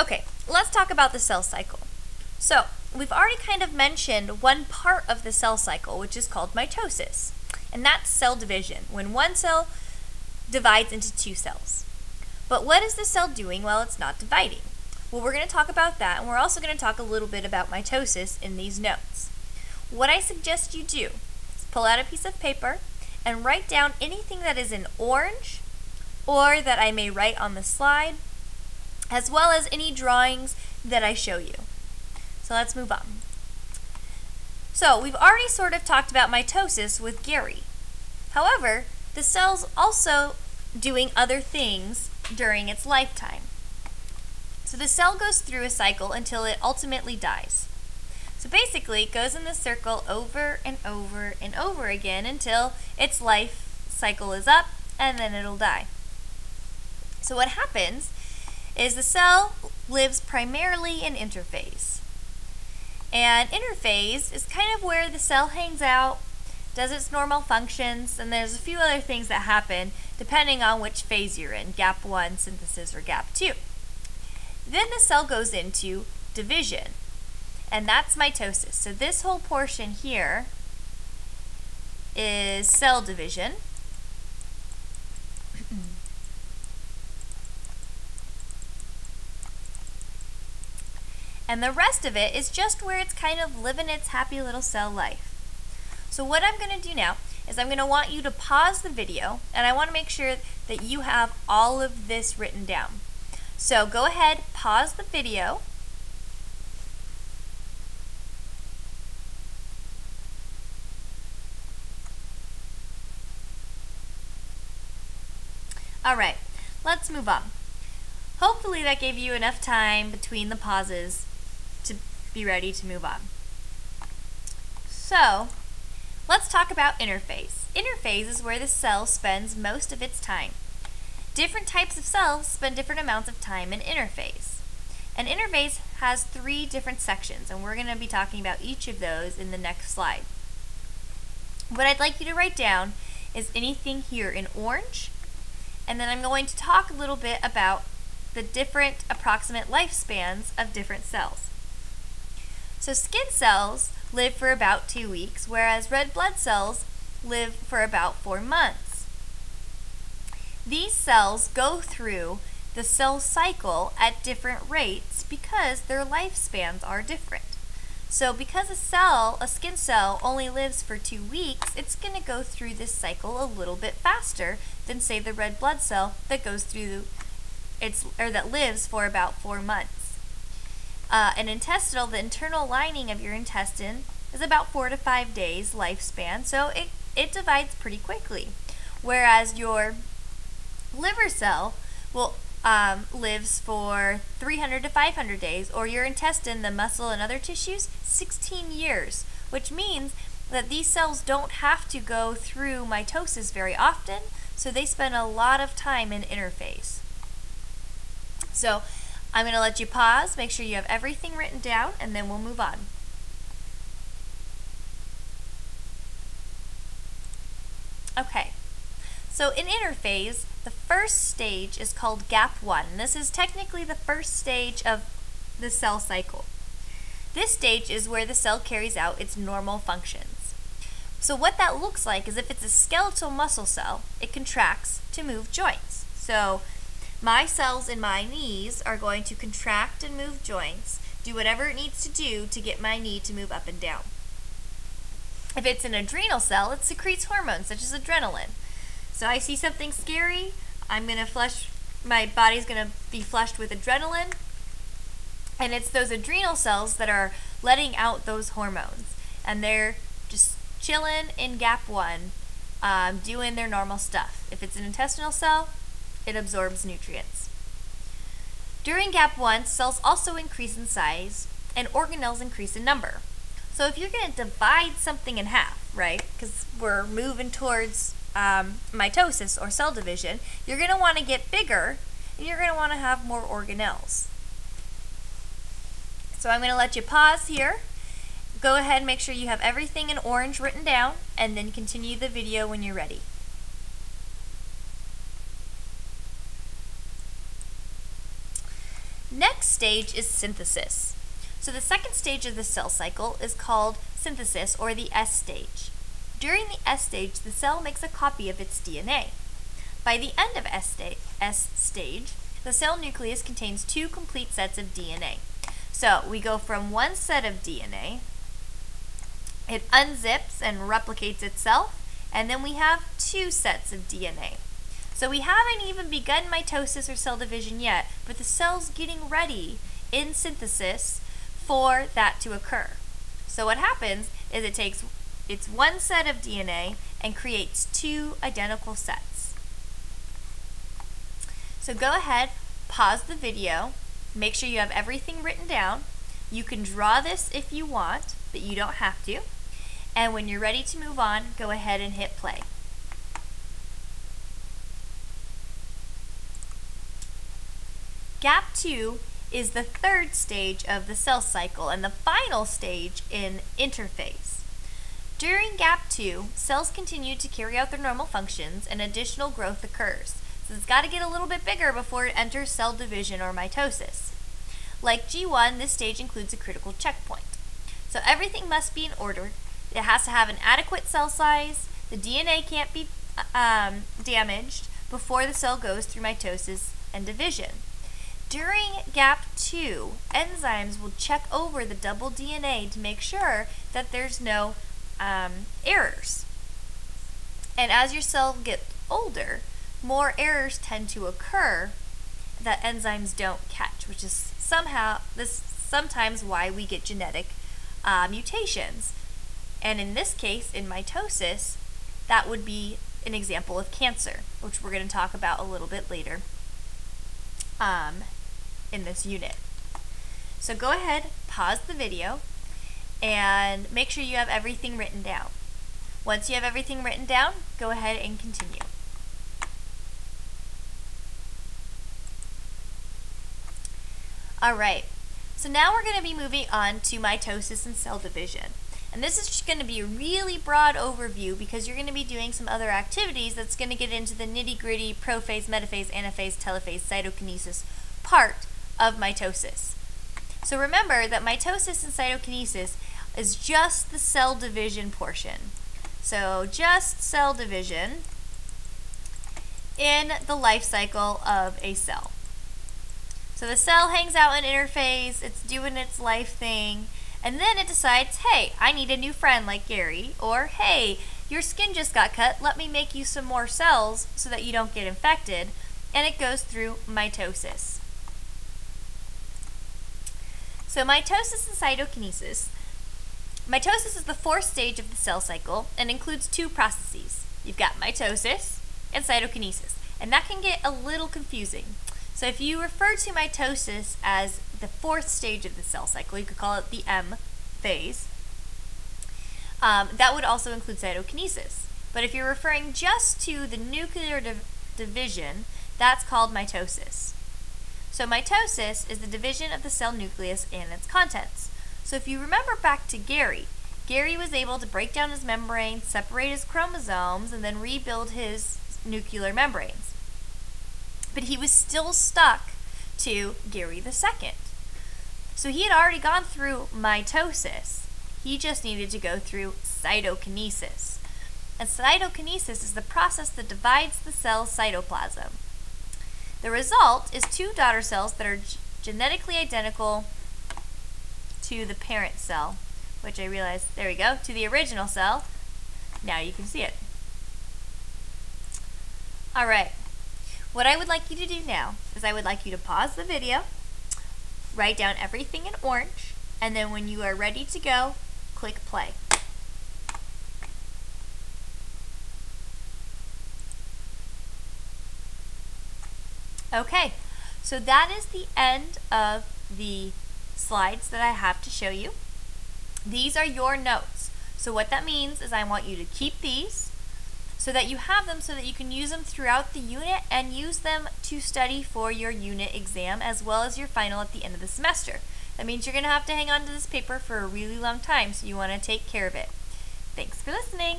Okay, let's talk about the cell cycle. So, we've already kind of mentioned one part of the cell cycle, which is called mitosis. And that's cell division, when one cell divides into two cells. But what is the cell doing while it's not dividing? Well, we're going to talk about that, and we're also going to talk a little bit about mitosis in these notes. What I suggest you do is pull out a piece of paper and write down anything that is in orange or that I may write on the slide, as well as any drawings that I show you. So let's move on. So we've already sort of talked about mitosis with Gary. However, the cell's also doing other things during its lifetime. So the cell goes through a cycle until it ultimately dies. So basically, it goes in this circle over and over and over again until its life cycle is up, and then it'll die. So what happens is the cell lives primarily in interphase. And interphase is kind of where the cell hangs out, does its normal functions, and there's a few other things that happen depending on which phase you're in, gap 1, synthesis, or gap 2. Then the cell goes into division, and that's mitosis. So this whole portion here is cell division. And the rest of it is just where it's kind of living its happy little cell life. So what I'm going to do now is I'm going to want you to pause the video, and I want to make sure that you have all of this written down. So go ahead, pause the video. Alright, let's move on. Hopefully that gave you enough time between the pauses to be ready to move on. So, let's talk about interphase. Interphase is where the cell spends most of its time. Different types of cells spend different amounts of time in interphase. An interphase has 3 different sections, and we're going to be talking about each of those in the next slide. What I'd like you to write down is anything here in orange, and then I'm going to talk a little bit about the different approximate lifespans of different cells. So skin cells live for about 2 weeks, whereas red blood cells live for about 4 months. These cells go through the cell cycle at different rates because their lifespans are different. So because a skin cell only lives for 2 weeks, it's going to go through this cycle a little bit faster than, say, the red blood cell that goes through that lives for about 4 months. The internal lining of your intestine is about 4 to 5 days lifespan, so it divides pretty quickly. Whereas your liver cell lives for 300 to 500 days, or your intestine, the muscle, and other tissues, 16 years, which means that these cells don't have to go through mitosis very often, so they spend a lot of time in interphase. So I'm going to let you pause, make sure you have everything written down, and then we'll move on. Okay, so in interphase, the first stage is called gap 1. This is technically the first stage of the cell cycle. This stage is where the cell carries out its normal functions. So what that looks like is if it's a skeletal muscle cell, it contracts to move joints. So my cells in my knees are going to contract and move joints, do whatever it needs to do to get my knee to move up and down. If it's an adrenal cell, it secretes hormones such as adrenaline. So I see something scary, my body's going to be flushed with adrenaline, and it's those adrenal cells that are letting out those hormones. And they're just chilling in gap 1, doing their normal stuff. If it's an intestinal cell, it absorbs nutrients. During gap 1, cells also increase in size and organelles increase in number. So if you're going to divide something in half, right, because we're moving towards mitosis or cell division, you're going to want to get bigger and you're going to want to have more organelles. So I'm going to let you pause here. Go ahead and make sure you have everything in orange written down, and then continue the video when you're ready. Next stage is synthesis. So the second stage of the cell cycle is called synthesis, or the S stage. During the S stage, the cell makes a copy of its DNA. By the end of S stage, the cell nucleus contains 2 complete sets of DNA. So we go from one set of DNA, it unzips and replicates itself, and then we have 2 sets of DNA. So we haven't even begun mitosis or cell division yet, but the cell's getting ready in synthesis for that to occur. So what happens is it takes its one set of DNA and creates 2 identical sets. So go ahead, pause the video, make sure you have everything written down. You can draw this if you want, but you don't have to. And when you're ready to move on, go ahead and hit play. Gap 2 is the third stage of the cell cycle and the final stage in interphase. During gap 2, cells continue to carry out their normal functions and additional growth occurs. So it's got to get a little bit bigger before it enters cell division or mitosis. Like G1, this stage includes a critical checkpoint. So everything must be in order. It has to have an adequate cell size, the DNA can't be damaged before the cell goes through mitosis and division. During gap 2, enzymes will check over the double DNA to make sure that there's no errors. And as your cell gets older, more errors tend to occur that enzymes don't catch, which is sometimes why we get genetic mutations. And in this case, in mitosis, that would be an example of cancer, which we're going to talk about a little bit later in this unit. So go ahead, pause the video, and make sure you have everything written down. Once you have everything written down, go ahead and continue. Alright, so now we're going to be moving on to mitosis and cell division. And this is just going to be a really broad overview because you're going to be doing some other activities that's going to get into the nitty-gritty prophase, metaphase, anaphase, telophase, cytokinesis part of mitosis. So remember that mitosis and cytokinesis is just the cell division portion. So just cell division in the life cycle of a cell. So the cell hangs out in interphase, it's doing its life thing, and then it decides, hey, I need a new friend like Gary, or hey, your skin just got cut, let me make you some more cells so that you don't get infected, and it goes through mitosis. So mitosis and cytokinesis. Mitosis is the 4th stage of the cell cycle and includes 2 processes. You've got mitosis and cytokinesis, and that can get a little confusing. So if you refer to mitosis as the 4th stage of the cell cycle, you could call it the M phase. That would also include cytokinesis. But if you're referring just to the nuclear division, that's called mitosis. So mitosis is the division of the cell nucleus and its contents. So if you remember back to Gary was able to break down his membrane, separate his chromosomes, and then rebuild his nuclear membranes. But he was still stuck to Gary II. So he had already gone through mitosis. He just needed to go through cytokinesis. And cytokinesis is the process that divides the cell's cytoplasm. The result is 2 daughter cells that are genetically identical to the parent cell, which I realized, there we go, to the original cell. Now you can see it. Alright, what I would like you to do now is I would like you to pause the video, write down everything in orange, and then when you are ready to go, click play. Okay, so that is the end of the slides that I have to show you. These are your notes. So what that means is I want you to keep these so that you have them so that you can use them throughout the unit and use them to study for your unit exam as well as your final at the end of the semester. That means you're going to have to hang on to this paper for a really long time, so you want to take care of it. Thanks for listening.